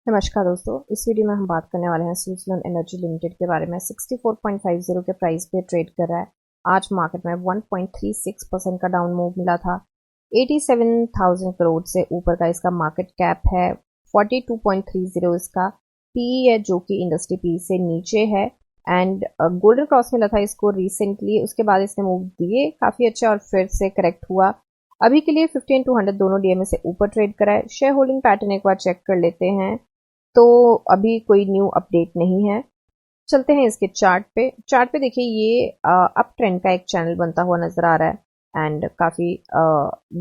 नमस्कार दोस्तों, इस वीडियो में हम बात करने वाले हैं स्विट्जरलैंड एनर्जी लिमिटेड के बारे में। 64.50 के प्राइस पे ट्रेड कर रहा है। आज मार्केट में 1.36% का डाउन मूव मिला था। 87,000 करोड़ से ऊपर का इसका मार्केट कैप है। 42.30 इसका पी है, जो कि इंडस्ट्री पी से नीचे है। एंड गोल्डन क्रॉस मिला था इसको रिसेंटली, उसके बाद इसने मूव दिए काफ़ी अच्छा और फिर से करेक्ट हुआ। अभी के लिए 50 एंड 200 दोनों डीएमए से ऊपर ट्रेड करा है। शेयर होल्डिंग पैटर्न एक बार चेक कर लेते हैं तो अभी कोई न्यू अपडेट नहीं है। चलते हैं इसके चार्ट पे देखिए, ये अप ट्रेंड का एक चैनल बनता हुआ नजर आ रहा है एंड काफी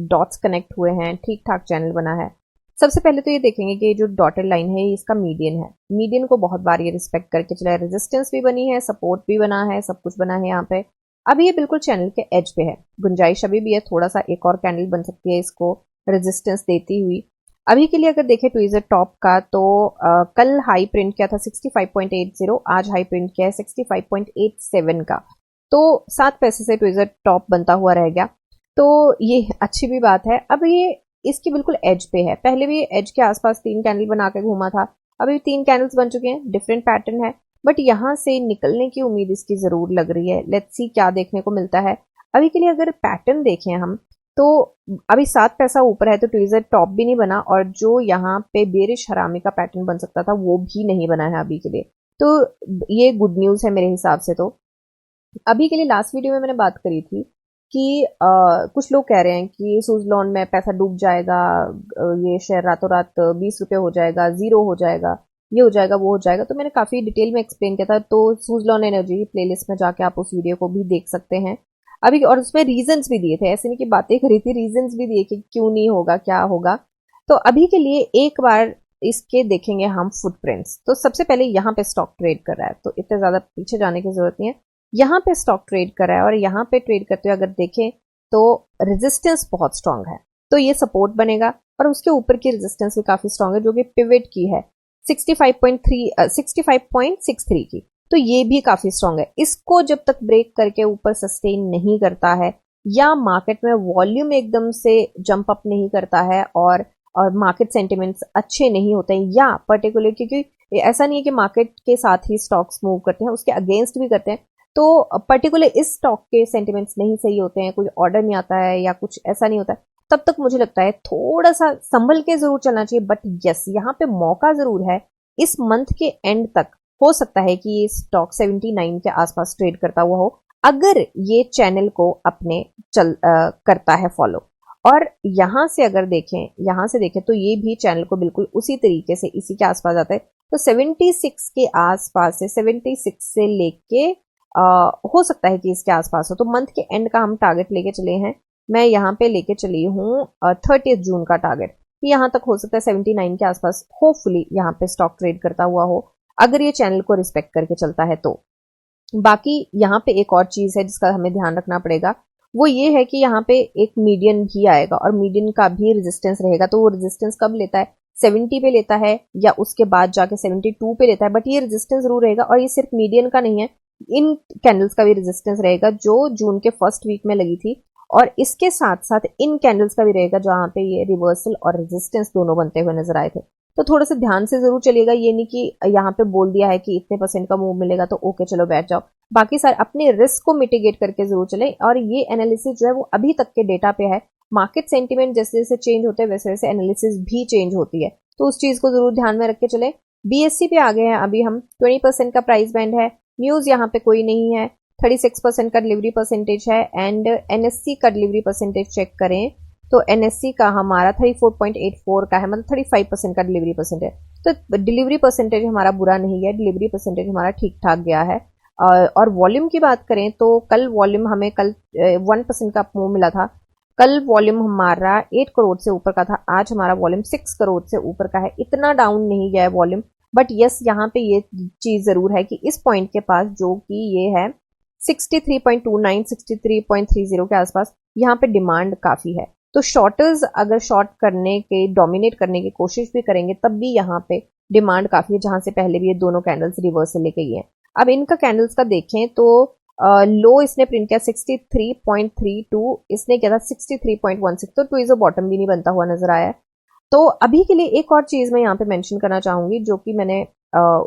डॉट्स कनेक्ट हुए हैं, ठीक ठाक चैनल बना है। सबसे पहले तो ये देखेंगे कि जो डॉटेड लाइन है ये इसका मीडियन है। मीडियन को बहुत बार ये रिस्पेक्ट करके चला है, रेजिस्टेंस भी बनी है, सपोर्ट भी बना है, सब कुछ बना है यहाँ पे। अभी ये बिल्कुल चैनल के एज पे है, गुंजाइश अभी भी है, थोड़ा सा एक और कैंडल बन सकती है इसको रेजिस्टेंस देती हुई। अभी के लिए अगर देखें ट्विज़र टॉप का तो कल हाई प्रिंट किया था 65.80, आज हाई प्रिंट किया है 65.87 का। तो 7 पैसे से ट्विज़र टॉप बनता हुआ रह गया, तो ये अच्छी भी बात है। अब ये इसकी बिल्कुल एज पे है, पहले भी एज के आसपास 3 कैंडल बना के घूमा था, अभी 3 कैंडल्स बन चुके हैं, डिफरेंट पैटर्न है, बट यहाँ से निकलने की उम्मीद इसकी जरूर लग रही है। लेट्स सी क्या देखने को मिलता है। अभी के लिए अगर पैटर्न देखें हम तो अभी 7 पैसा ऊपर है, तो ट्विज़र टॉप भी नहीं बना और जो यहाँ पे बेरिश हरामी का पैटर्न बन सकता था वो भी नहीं बना है अभी के लिए। तो ये गुड न्यूज है मेरे हिसाब से। तो अभी के लिए लास्ट वीडियो में मैंने बात करी थी कि कुछ लोग कह रहे हैं कि सुजलॉन में पैसा डूब जाएगा, ये शेयर रातों रात 20 रुपये हो जाएगा, जीरो हो जाएगा, ये हो जाएगा, वो हो जाएगा। तो मैंने काफी डिटेल में एक्सप्लेन किया था, तो सुजलॉन एनर्जी प्लेलिस्ट में जाके आप उस वीडियो को भी देख सकते हैं अभी। और उसमें रीजंस भी दिए थे, ऐसे नहीं कि बातें करी थी, रीजंस भी दिए कि क्यों नहीं होगा, क्या होगा। तो अभी के लिए एक बार इसके देखेंगे हम फुटप्रिंट्स। तो सबसे पहले यहाँ पे स्टॉक ट्रेड कर रहा है, तो इतने ज्यादा पीछे जाने की जरूरत नहीं है। यहाँ पे स्टॉक ट्रेड कर रहा है और यहाँ पे ट्रेड करते हुए अगर देखें तो रेजिस्टेंस बहुत स्ट्रांग है, तो ये सपोर्ट बनेगा। और उसके ऊपर की रेजिस्टेंस भी काफी स्ट्रांग है, जो कि पिवट की है 65.63 की, तो ये भी काफी स्ट्रांग है। इसको जब तक ब्रेक करके ऊपर सस्टेन नहीं करता है या मार्केट में वॉल्यूम एकदम से जंप अप नहीं करता है और मार्केट सेंटिमेंट्स अच्छे नहीं होते हैं, या पर्टिकुलर, क्योंकि ऐसा नहीं है कि मार्केट के साथ ही स्टॉक्स मूव करते हैं, उसके अगेंस्ट भी करते हैं। तो पर्टिकुलर इस स्टॉक के सेंटिमेंट्स नहीं सही होते हैं, कुछ ऑर्डर नहीं आता है या कुछ ऐसा नहीं होता है, तब तक मुझे लगता है थोड़ा सा संभल के जरूर चलना चाहिए। बट यस, यहाँ पे मौका जरूर है। इस मंथ के एंड तक हो सकता है कि ये स्टॉक 79 के आसपास ट्रेड करता हुआ हो, अगर ये चैनल को अपने करता है फॉलो। और यहां से अगर देखें, यहां से देखें तो ये भी चैनल को बिल्कुल उसी तरीके से इसी के आसपास आता है। तो 76 के आसपास से 76 से लेके हो सकता है कि इसके आसपास हो। तो मंथ के एंड का हम टारगेट लेके चले हैं, मैं यहाँ पे लेके चली हूँ 30 जून का टारगेट। यहाँ तक हो सकता है 79 के आसपास होपफुली यहाँ पे स्टॉक ट्रेड करता हुआ हो, अगर ये चैनल को रिस्पेक्ट करके चलता है तो। बाकी यहाँ पे एक और चीज है जिसका हमें ध्यान रखना पड़ेगा, वो ये है कि यहाँ पे एक मीडियन भी आएगा और मीडियन का भी रेजिस्टेंस रहेगा। तो वो रेजिस्टेंस कब लेता है, 70 पे लेता है या उसके बाद जाके 72 पे लेता है, बट ये रेजिस्टेंस जरूर रहेगा। और ये सिर्फ मीडियन का नहीं है, इन कैंडल्स का भी रेजिस्टेंस रहेगा जो जून के फर्स्ट वीक में लगी थी, और इसके साथ साथ इन कैंडल्स का भी रहेगा जहां पे ये रिवर्सल और रेजिस्टेंस दोनों बनते हुए नजर आए थे। तो थोड़ा सा ध्यान से जरूर चलिएगा, ये नहीं कि यहाँ पे बोल दिया है कि इतने परसेंट का मूव मिलेगा तो ओके चलो बैठ जाओ। बाकी सारे अपने रिस्क को मिटिगेट करके जरूर चले। और ये एनालिसिस जो है वो अभी तक के डेटा पे है, मार्केट सेंटिमेंट जैसे जैसे चेंज होते हैं वैसे वैसे एनालिसिस भी चेंज होती है, तो उस चीज को जरूर ध्यान में रख के चले। बीएससी पे आ गए हैं अभी हम, 20% का प्राइस बैंड है, न्यूज यहाँ पे कोई नहीं है, 36% का डिलीवरी परसेंटेज है। एंड एनएससी का डिलीवरी परसेंटेज चेक करें तो एनएससी का हमारा 34.84 का है, मतलब 35% का डिलीवरी परसेंट है। तो डिलीवरी परसेंटेज हमारा बुरा नहीं है, डिलीवरी परसेंटेज हमारा ठीक ठाक गया है। और वॉल्यूम की बात करें तो कल वॉल्यूम हमें कल 1% का मूव मिला था। कल वॉल्यूम हमारा 8 करोड़ से ऊपर का था, आज हमारा वॉल्यूम 6 करोड़ से ऊपर का है। इतना डाउन नहीं गया है वॉल्यूम, बट यस यहाँ पे ये चीज जरूर है कि इस पॉइंट के पास जो कि ये है 63.29 63.30 के आसपास, यहाँ पे डिमांड काफी है। तो शॉर्टर्स अगर शॉर्ट करने के, डोमिनेट करने की कोशिश भी करेंगे तब भी यहाँ पे डिमांड काफी है, जहां से पहले भी ये दोनों कैंडल्स रिवर्सल लेके गए हैं। अब इनका कैंडल्स का देखें तो लो इसने प्रिंट किया 63.32, इसने किया था 63.16, तो ट्विज़र बॉटम भी नहीं बनता हुआ नजर आया है। तो अभी के लिए एक और चीज मैं यहाँ पे मेंशन करना चाहूंगी जो कि मैंने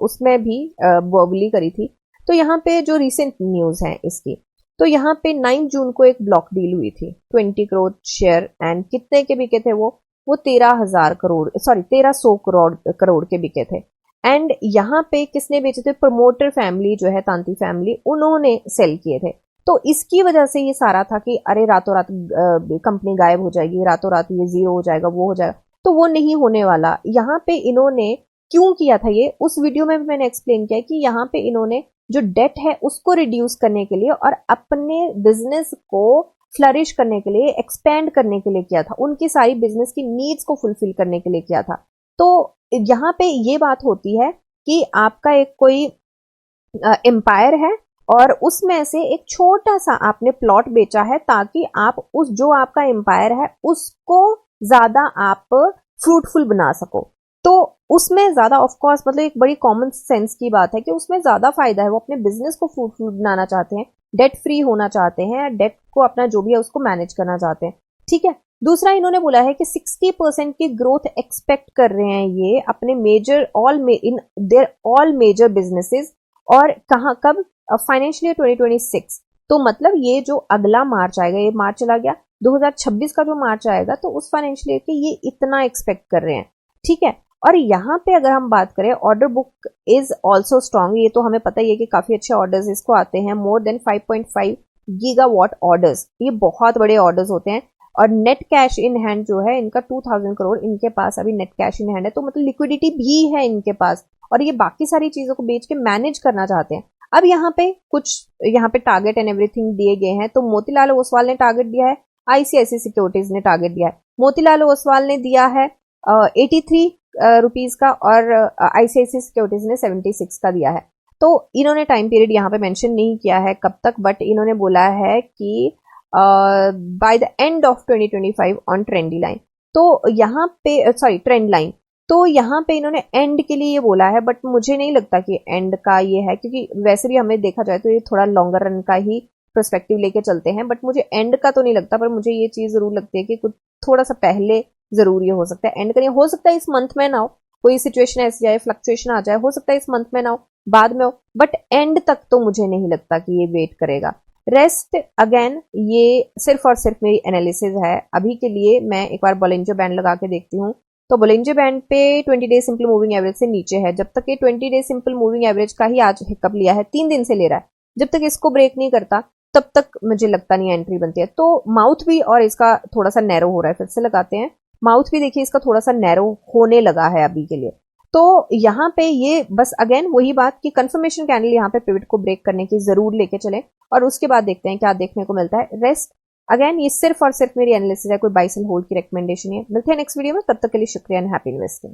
उसमें भी वर्बली करी थी। तो यहाँ पे जो रिसेंट न्यूज है इसकी, तो यहाँ पे 9 जून को एक ब्लॉक डील हुई थी 20 करोड़ शेयर, एंड कितने के बिके थे वो 13,000 करोड़, सॉरी 1300 करोड़ के बिके थे। एंड यहाँ पे किसने बेचे थे? प्रमोटर फैमिली जो है, तांती फैमिली, उन्होंने सेल किए थे। तो इसकी वजह से ये सारा था कि अरे रातों रात कंपनी गायब हो जाएगी, रातों रात ये जीरो हो जाएगा, वो हो जाएगा। तो वो नहीं होने वाला। यहाँ पे इन्होंने क्यों किया था ये, उस वीडियो में भी मैंने एक्सप्लेन किया कि यहाँ पे इन्होंने जो डेट है उसको रिड्यूस करने के लिए और अपने बिजनेस को फ्लरिश करने के लिए, एक्सपेंड करने के लिए किया था, उनकी सारी बिजनेस की नीड्स को फुलफिल करने के लिए किया था। तो यहाँ पे ये बात होती है कि आपका एक कोई एम्पायर है और उसमें से एक छोटा सा आपने प्लॉट बेचा है ताकि आप उस जो आपका एम्पायर है उसको ज्यादा आप फ्रूटफुल बना सको। तो उसमें ज्यादा ऑफ कोर्स मतलब एक बड़ी कॉमन सेंस की बात है कि उसमें ज्यादा फायदा है। वो अपने बिजनेस को फ्रूटफुल बनाना चाहते हैं, डेट फ्री होना चाहते हैं, डेट को अपना जो भी है उसको मैनेज करना चाहते हैं। ठीक है। दूसरा इन्होंने बोला है कि 60% की ग्रोथ एक्सपेक्ट कर रहे हैं ये अपने major in their all major businesses. और कहां, कब? Financial year 2026। तो मतलब ये जो अगला मार्च आएगा, ये मार्च चला गया, 2026 का जो मार्च आएगा, तो उस फाइनेंशियल ईयर के ये इतना एक्सपेक्ट कर रहे हैं। ठीक है। और यहाँ पे अगर हम बात करें, order book is also strong. ये तो हमें पता ही है कि काफी अच्छे ऑर्डर्स इसको आते हैं, मोर देन 5.5 गीगावाट ऑर्डर्स। ये बहुत बड़े ऑर्डर्स होते हैं। और नेट कैश इन हैंड जो है इनका 2000 करोड़ इनके पास अभी नेट कैश इन हैंड है। तो मतलब लिक्विडिटी भी है इनके पास और ये बाकी सारी चीजों को बेच के मैनेज करना चाहते हैं। अब यहाँ पे टारगेट एंड एवरीथिंग दिए गए हैं। तो मोतीलाल ओसवाल ने टारगेट दिया है, आईसीआईसी सिक्योरिटीज ने टारगेट दिया है। मोतीलाल ओसवाल ने दिया है 83 रुपीज का और आईसीआईसी सिक्योरिटीज ने 76 का दिया है। तो इन्होंने टाइम पीरियड यहाँ पे मेंशन नहीं किया है कब तक, बट इन्होंने बोला है कि by the end of 2025 on trendy line. तो यहाँ पे ट्रेंड लाइन, तो यहाँ पे इन्होंने एंड के लिए ये बोला है, बट मुझे नहीं लगता कि एंड का ये है, क्योंकि वैसे भी हमें देखा जाए तो ये थोड़ा लॉन्गर रन का ही पर्सपेक्टिव लेके चलते हैं। बट मुझे एंड का तो नहीं लगता, पर मुझे ये चीज जरूर लगती है कि कुछ थोड़ा सा पहले जरूर ये हो सकता है एंड करिए। हो सकता है इस मंथ में ना हो, कोई सिचुएशन ऐसी जाए, फ्लक्चुएशन आ जाए, हो सकता है इस मंथ में ना हो, बाद में हो, बट एंड तक तो मुझे नहीं लगता कि ये वेट करेगा। रेस्ट अगेन ये सिर्फ और सिर्फ मेरी एनालिसिस है। अभी के लिए मैं एक बार बोलिंजर बैंड लगा के देखती हूँ। तो बोलिंजर बैंड पे 20 डे सिंपल मूविंग एवरेज से नीचे है। जब तक ये 20 डे सिंपल मूविंग एवरेज का ही आज हिकअप लिया है, 3 दिन से ले रहा है, जब तक इसको ब्रेक नहीं करता तब तक मुझे लगता नहीं एंट्री बनती है। तो माउथ भी और इसका थोड़ा सा नैरो हो रहा है, फिर से लगाते हैं। माउथ भी देखिए इसका थोड़ा सा नैरो होने लगा है अभी के लिए। तो यहाँ पे ये बस अगेन वही बात कि कंफर्मेशन कैंडल यहाँ पे पिवट को ब्रेक करने की जरूर लेके चले और उसके बाद देखते हैं क्या देखने को मिलता है। रेस्ट अगेन ये सिर्फ और सिर्फ मेरी एनालिसिस है, कोई बाय सेल होल्ड की रिकमेंडेशन है। मिलते हैं नेक्स्ट वीडियो में, तब तक के लिए शुक्रिया एंड हैप्पी इन्वेस्टिंग।